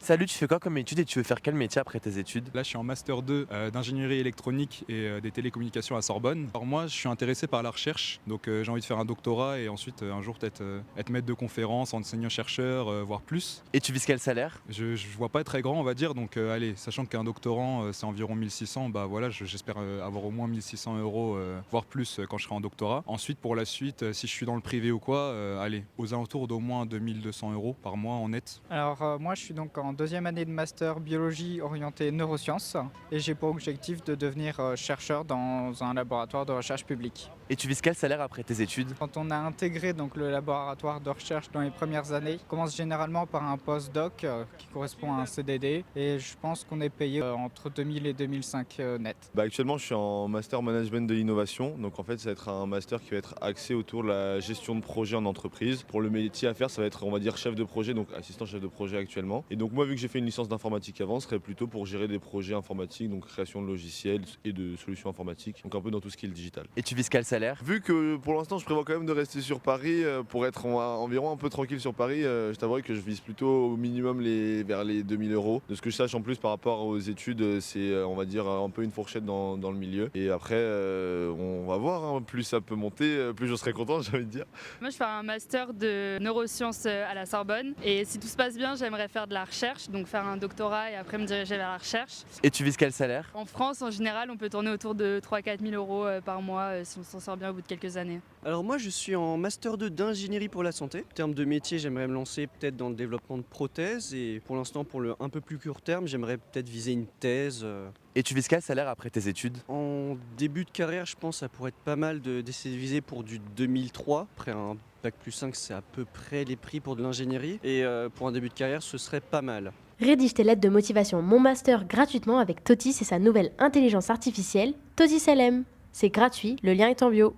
Salut, tu fais quoi comme études et tu veux faire quel métier après tes études? Là, je suis en master 2 d'ingénierie électronique et des télécommunications à Sorbonne. Alors moi, je suis intéressé par la recherche, donc j'ai envie de faire un doctorat et ensuite un jour peut-être être maître de conférence, enseignant-chercheur, voire plus. Et tu vises quel salaire? Je vois pas être très grand, on va dire, donc allez, sachant qu'un doctorant, c'est environ 1600, bah voilà, j'espère avoir au moins 1600 euros, voire plus quand je serai en doctorat. Ensuite, pour la suite, si je suis dans le privé ou quoi, allez, aux alentours d'au moins 2200 euros par mois en net. Alors moi je suis donc en deuxième année de master biologie orientée neurosciences et j'ai pour objectif de devenir chercheur dans un laboratoire de recherche publique. Et tu vises quel salaire après tes études? Quand on a intégré donc le laboratoire de recherche dans les premières années, on commence généralement par un postdoc qui correspond à un CDD et je pense qu'on est payé entre 2000 et 2005 net. Actuellement, je suis en master management de l'innovation. Donc en fait, ça va être un master qui va être axé autour de la gestion de projet en entreprise. Pour le métier à faire, ça va être, on va dire, chef de projet, donc assistant chef de projet actuellement. Et donc moi, vu que j'ai fait une licence d'informatique avant, ce serait plutôt pour gérer des projets informatiques, donc création de logiciels et de solutions informatiques, donc un peu dans tout ce qui est le digital. Et tu vises quel salaire? Vu que pour l'instant, je prévois quand même de rester sur Paris pour être environ un peu tranquille sur Paris, je t'avouerai que je vise plutôt au minimum vers les 2000 euros. De ce que je sache en plus par rapport aux études, c'est on va dire un peu une fourchette dans le milieu. Et après, on va voir, hein. Plus ça peut monter, plus je serai content, j'ai envie de dire. Moi, je fais un master de neurosciences à la Sorbonne et si tout se passe bien, j'aimerais faire de la recherche, donc faire un doctorat et après me diriger vers la recherche. Et tu vises quel salaire? En France, en général, on peut tourner autour de 3-4 000 euros par mois si on s'en sort bien au bout de quelques années. Alors moi je suis en master 2 d'ingénierie pour la santé. En termes de métier, j'aimerais me lancer peut-être dans le développement de prothèses et pour l'instant pour le un peu plus court terme, j'aimerais peut-être viser une thèse. Et tu vises quel salaire après tes études? En début de carrière, je pense que ça pourrait être pas mal d'essayer de viser pour du 2003. Après un bac plus 5, c'est à peu près les prix pour de l'ingénierie et pour un début de carrière, ce serait pas mal. Rédige tes lettres de motivation Mon Master gratuitement avec Totis et sa nouvelle intelligence artificielle, Totis LM. C'est gratuit, le lien est en bio.